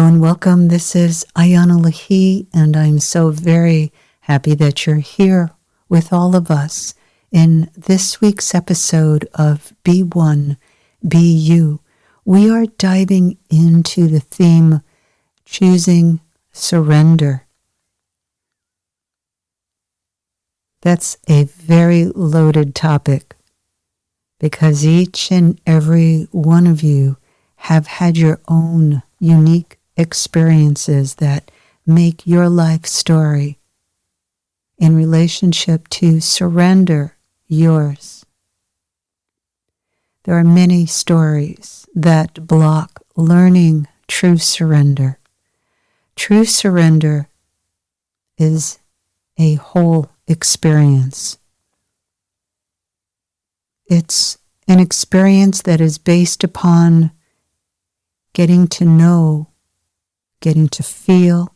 and welcome. This is Ayana Lahi, and I'm so very happy that you're here with all of us in this week's episode of Be One, Be You. We are diving into the theme, choosing surrender. That's a very loaded topic because each and every one of you have had your own unique experiences that make your life story in relationship to surrender yours. There are many stories that block learning true surrender. True surrender is a whole experience. It's an experience that is based upon getting to know, getting to feel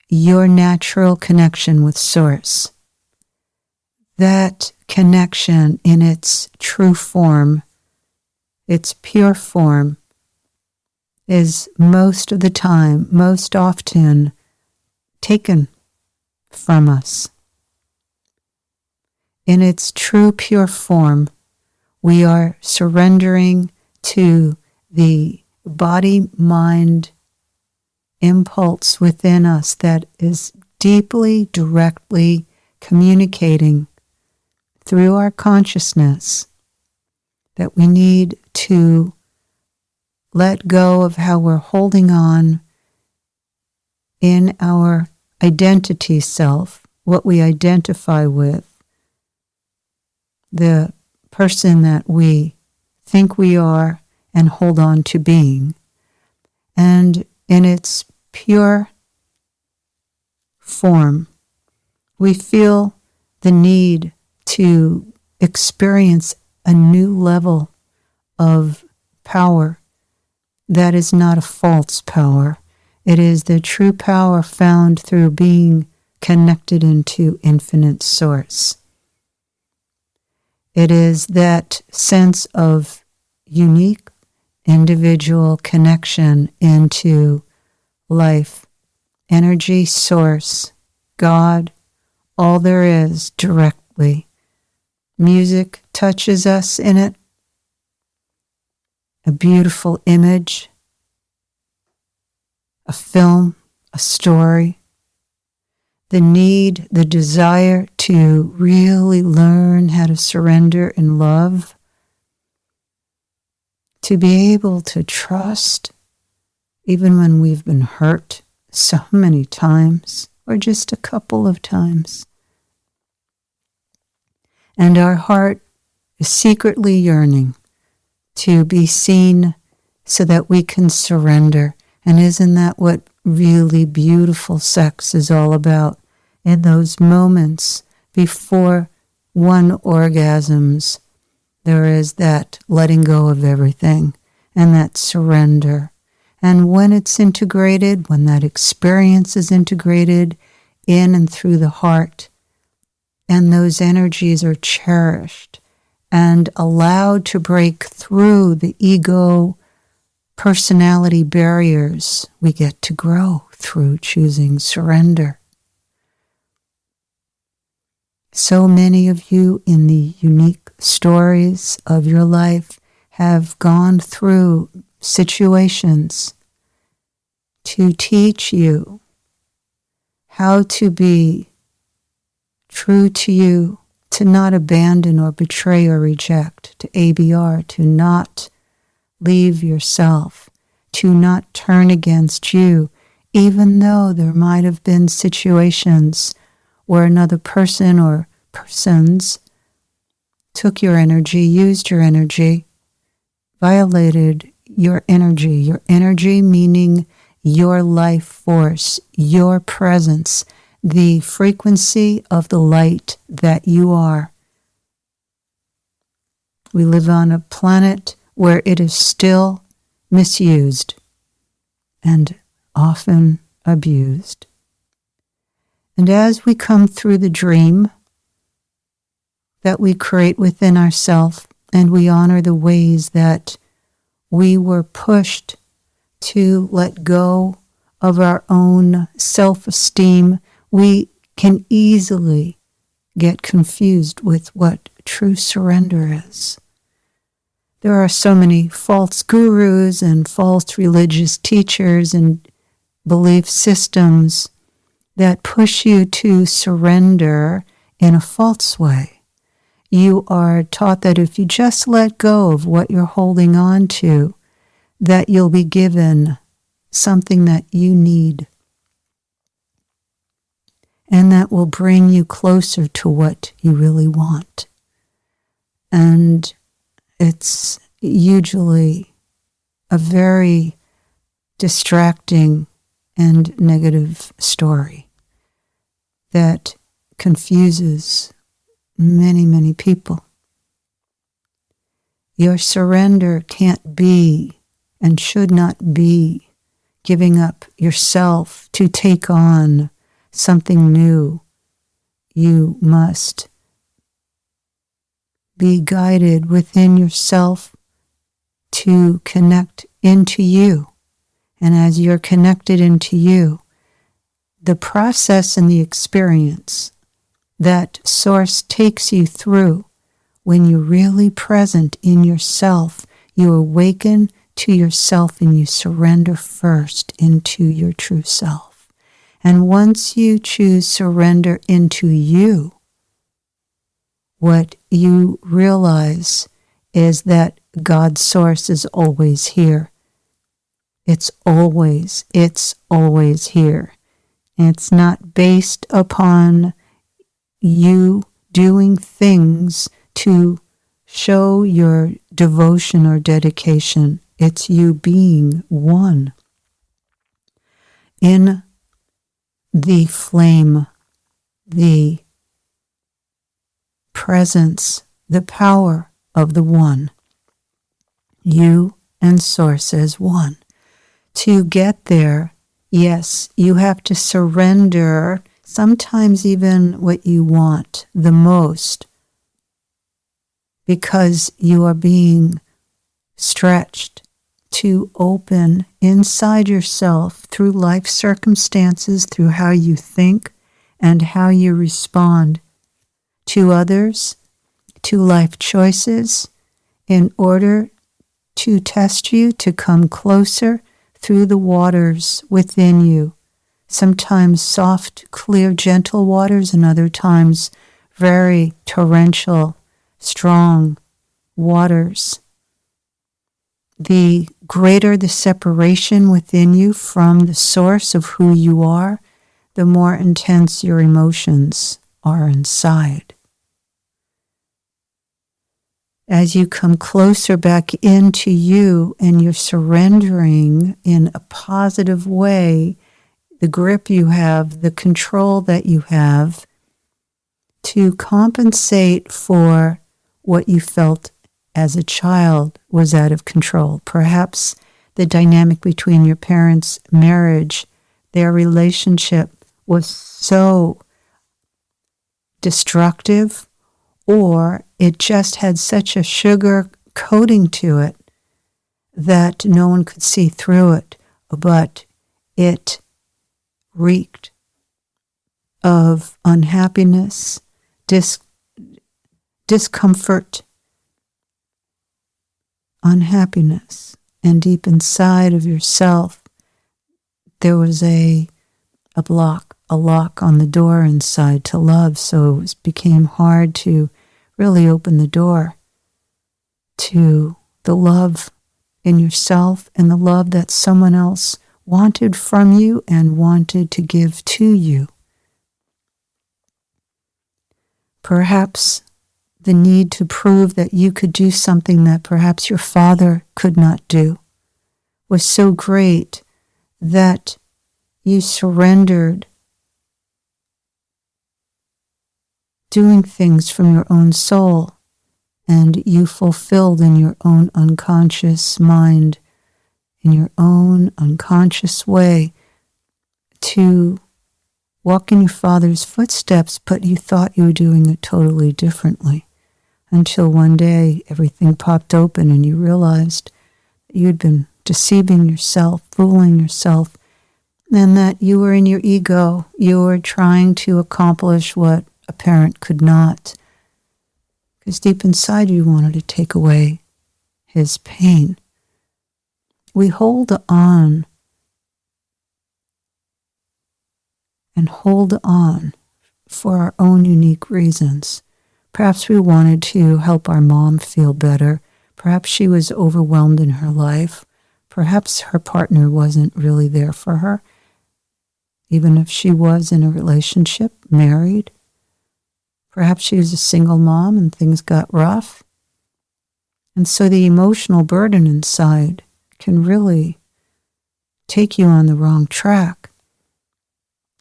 your natural connection with Source. That connection in its true form, its pure form, is most of the time, most often taken from us. In its true pure form, we are surrendering to the body-mind impulse within us that is deeply, directly communicating through our consciousness that we need to let go of how we're holding on in our identity self, what we identify with, the person that we think we are and hold on to being. And in its pure form, we feel the need to experience a new level of power that is not a false power. It is the true power found through being connected into infinite Source. It is that sense of unique individual connection into life, energy, Source, God, all there is directly. Music touches us in it. A beautiful image, a film, a story. The need, the desire to really learn how to surrender in love, to be able to trust even when we've been hurt so many times or just a couple of times. And our heart is secretly yearning to be seen so that we can surrender. And isn't that what really beautiful sex is all about? In those moments before one orgasms, there is that letting go of everything and that surrender. And when it's integrated, when that experience is integrated in and through the heart, and those energies are cherished and allowed to break through the ego personality barriers, we get to grow through choosing surrender. So many of you in the unique stories of your life have gone through situations to teach you how to be true to you, to not abandon or betray or reject, to ABR, to not leave yourself, to not turn against you, even though there might have been situations where another person or persons took your energy, used your energy, violated your energy meaning your life force, your presence, the frequency of the light that you are. We live on a planet where it is still misused and often abused. And as we come through the dream that we create within ourselves, and we honor the ways that we were pushed to let go of our own self-esteem, we can easily get confused with what true surrender is. There are so many false gurus and false religious teachers and belief systems that push you to surrender in a false way. You are taught that if you just let go of what you're holding on to, that you'll be given something that you need. And that will bring you closer to what you really want. And it's usually a very distracting and negative story that confuses many, many people. Your surrender can't be and should not be giving up yourself to take on something new. You must be guided within yourself to connect into you. And as you're connected into you, the process and the experience that Source takes you through, when you're really present in yourself, you awaken to yourself and you surrender first into your true self. And once you choose surrender into you, what you realize is that God's Source is always here. It's always here. It's not based upon you doing things to show your devotion or dedication. It's you being one in the flame, the presence, the power of the one. You and Source as one. To get there, yes, you have to surrender sometimes even what you want the most, because you are being stretched to open inside yourself through life circumstances, through how you think and how you respond to others, to life choices, in order to test you, to come closer through the waters within you. Sometimes soft, clear, gentle waters, and other times very torrential, strong waters. The greater the separation within you from the source of who you are, the more intense your emotions are inside. As you come closer back into you and you're surrendering in a positive way, the grip you have, the control that you have, to compensate for what you felt as a child was out of control. Perhaps the dynamic between your parents' marriage, their relationship was so destructive, or it just had such a sugar coating to it that no one could see through it, but it reeked of unhappiness, discomfort, unhappiness. And deep inside of yourself, there was a lock on the door inside to love, so it became hard to really open the door to the love in yourself and the love that someone else wanted from you and wanted to give to you. Perhaps the need to prove that you could do something that perhaps your father could not do was so great that you surrendered doing things from your own soul, and you fulfilled in your own unconscious mind, in your own unconscious way, to walk in your father's footsteps, but you thought you were doing it totally differently, until one day everything popped open and you realized that you'd been deceiving yourself, fooling yourself, and that you were in your ego. You were trying to accomplish what a parent could not, because deep inside you wanted to take away his pain. We hold on and hold on for our own unique reasons. Perhaps we wanted to help our mom feel better. Perhaps she was overwhelmed in her life. Perhaps her partner wasn't really there for her, even if she was in a relationship, married. Perhaps she was a single mom and things got rough. And so the emotional burden inside can really take you on the wrong track.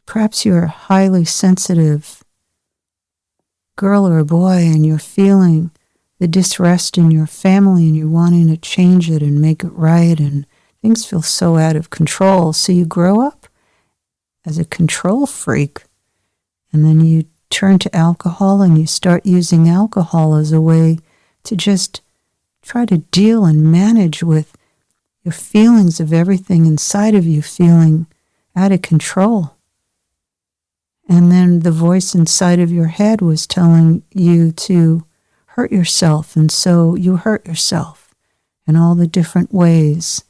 Perhaps you're a highly sensitive girl or a boy and you're feeling the disrest in your family and you're wanting to change it and make it right, and things feel so out of control. So you grow up as a control freak, and then you turn to alcohol and you start using alcohol as a way to just try to deal and manage with your feelings of everything inside of you feeling out of control. And then the voice inside of your head was telling you to hurt yourself, and so you hurt yourself in all the different ways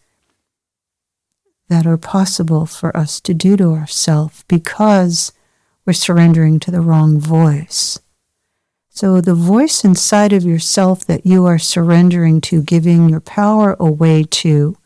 that are possible for us to do to ourselves because we're surrendering to the wrong voice. So the voice inside of yourself that you are surrendering to, giving your power away to,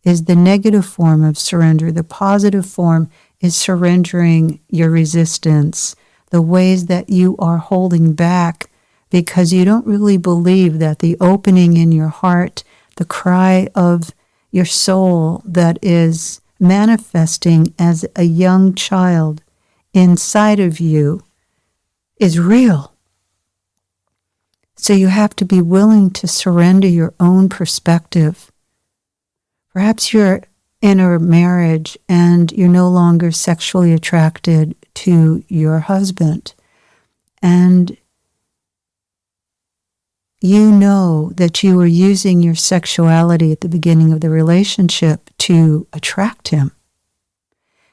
is the negative form of surrender. The positive form is surrendering your resistance, the ways that you are holding back because you don't really believe that the opening in your heart, the cry of your soul that is manifesting as a young child inside of you is real. So you have to be willing to surrender your own perspective. Perhaps you're in a marriage and you're no longer sexually attracted to your husband, and you know that you were using your sexuality at the beginning of the relationship to attract him.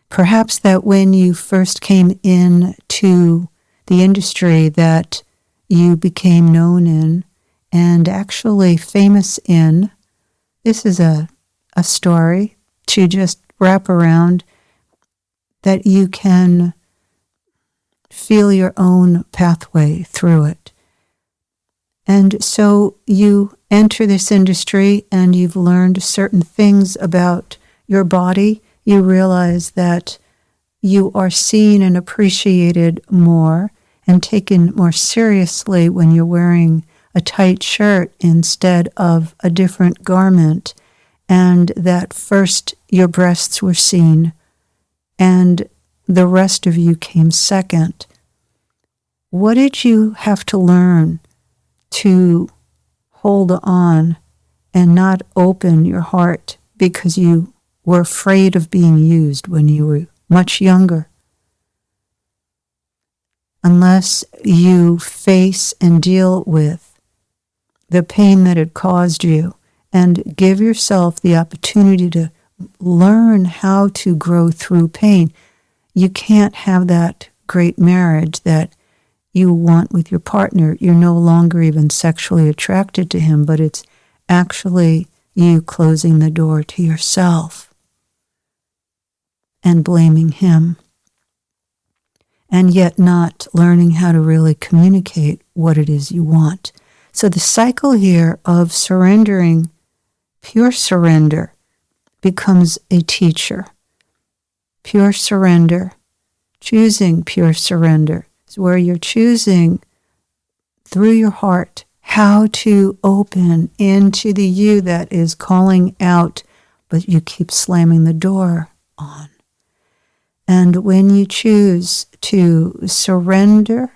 Perhaps that when you first came into the industry that you became known in and actually famous in, this is a story to just wrap around, that you can feel your own pathway through it. And so you enter this industry and you've learned certain things about your body. You realize that you are seen and appreciated more and taken more seriously when you're wearing a tight shirt instead of a different garment, and that first your breasts were seen and the rest of you came second. What did you have to learn to hold on and not open your heart because you were afraid of being used when you were much younger? Unless you face and deal with the pain that it caused you and give yourself the opportunity to learn how to grow through pain, you can't have that great marriage that you want with your partner. You're no longer even sexually attracted to him, but it's actually you closing the door to yourself and blaming him, and yet not learning how to really communicate what it is you want. So the cycle here of surrendering, pure surrender, becomes a teacher. Pure surrender, choosing pure surrender, is where you're choosing through your heart how to open into the you that is calling out, but you keep slamming the door on. And when you choose to surrender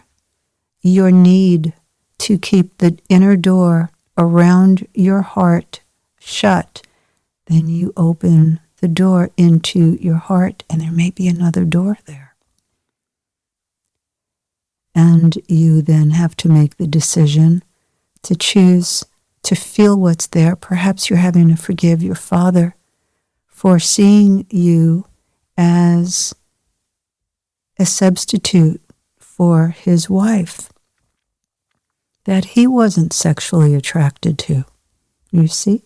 your need to keep the inner door around your heart shut, then you open the door into your heart, and there may be another door there. And you then have to make the decision to choose to feel what's there. Perhaps you're having to forgive your father for seeing you as a substitute for his wife that he wasn't sexually attracted to. You see?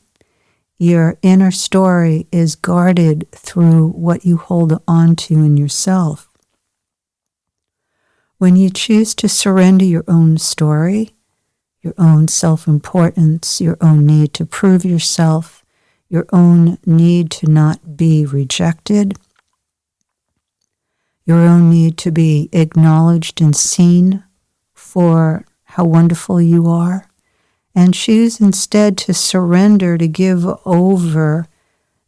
Your inner story is guarded through what you hold on to in yourself. When you choose to surrender your own story, your own self-importance, your own need to prove yourself, your own need to not be rejected, your own need to be acknowledged and seen for how wonderful you are, and choose instead to surrender, to give over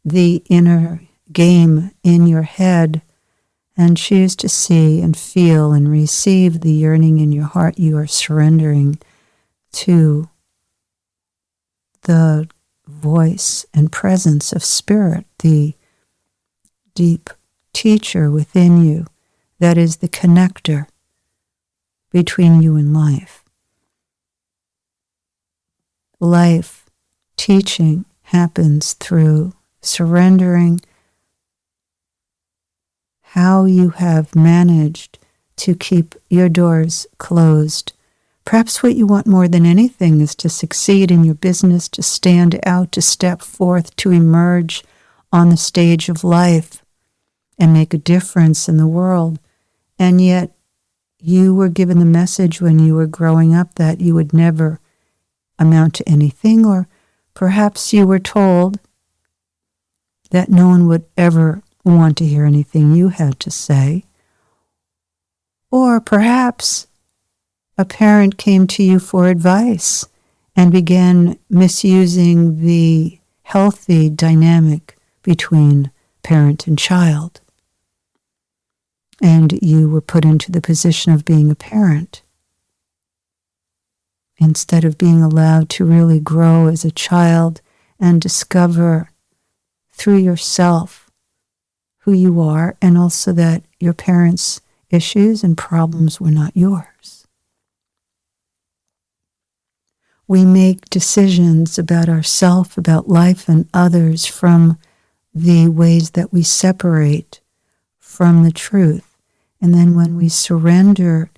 the inner game in your head, and choose to see and feel and receive the yearning in your heart, you are surrendering to the voice and presence of Spirit, the deep teacher within you that is the connector between you and life. Life teaching happens through surrendering how you have managed to keep your doors closed. Perhaps what you want more than anything is to succeed in your business, to stand out, to step forth, to emerge on the stage of life and make a difference in the world. And yet you were given the message when you were growing up that you would never amount to anything, or perhaps you were told that no one would ever want to hear anything you had to say, or perhaps a parent came to you for advice and began misusing the healthy dynamic between parent and child, and you were put into the position of being a parent instead of being allowed to really grow as a child and discover through yourself who you are, and also that your parents' issues and problems were not yours. We make decisions about ourselves, about life and others from the ways that we separate from the truth. And then when we surrender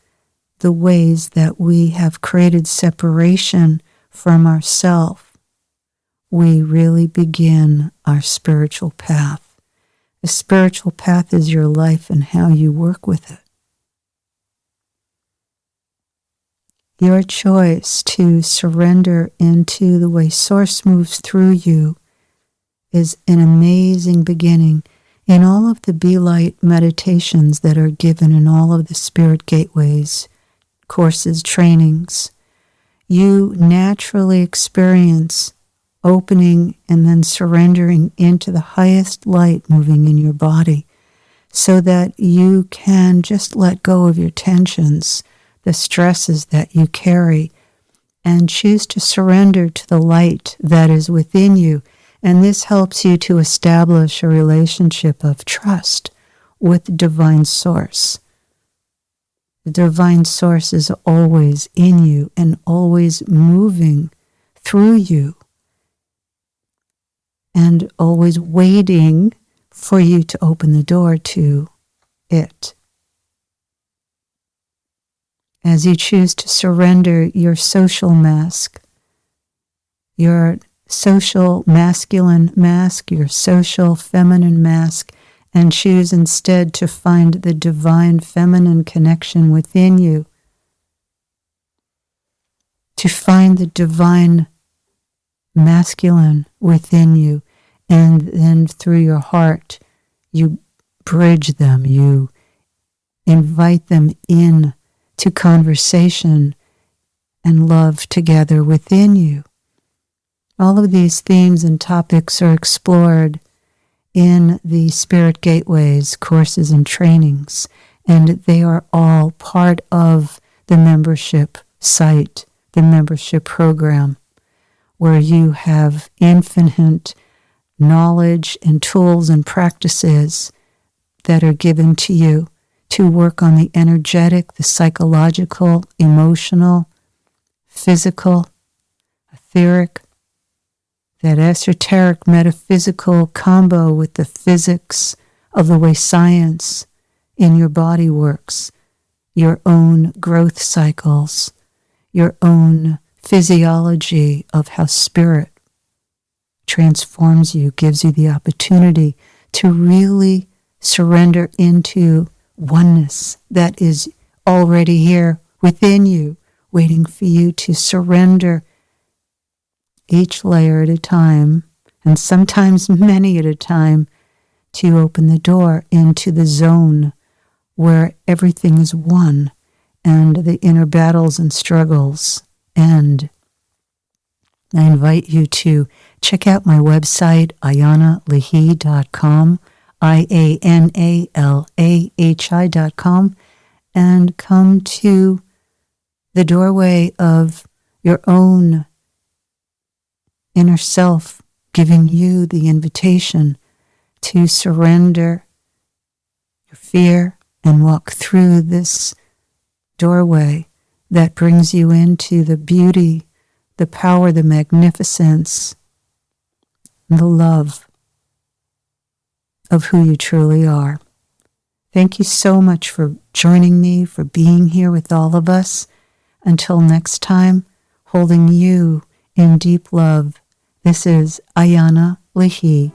the ways that we have created separation from ourselves, we really begin our spiritual path. The spiritual path is your life and how you work with it. Your choice to surrender into the way Source moves through you is an amazing beginning. In all of the Be Light meditations that are given in all of the Spirit Gateways, courses, trainings, you naturally experience opening and then surrendering into the highest light moving in your body so that you can just let go of your tensions, the stresses that you carry, and choose to surrender to the light that is within you. And this helps you to establish a relationship of trust with Divine Source. The Divine Source is always in you and always moving through you and always waiting for you to open the door to it. As you choose to surrender your social mask, your social masculine mask, your social feminine mask, and choose instead to find the divine feminine connection within you, to find the divine masculine within you, and then through your heart, you bridge them, you invite them in to conversation and love together within you. All of these themes and topics are explored in the Spirit Gateways, courses and trainings, and they are all part of the membership site, the membership program, where you have infinite knowledge and tools and practices that are given to you to work on the energetic, the psychological, emotional, physical, etheric, that esoteric metaphysical combo with the physics of the way science in your body works, your own growth cycles, your own physiology of how spirit transforms you, gives you the opportunity to really surrender into oneness that is already here within you, waiting for you to surrender each layer at a time, and sometimes many at a time, to open the door into the zone where everything is one and the inner battles and struggles end. I invite you to check out my website, ayanalahi.com, IANALAHI.com, and come to the doorway of your own inner self, giving you the invitation to surrender your fear and walk through this doorway that brings you into the beauty, the power, the magnificence, and the love of who you truly are. Thank you so much for joining me, for being here with all of us. Until next time, holding you in deep love, this is Ayana Lahi.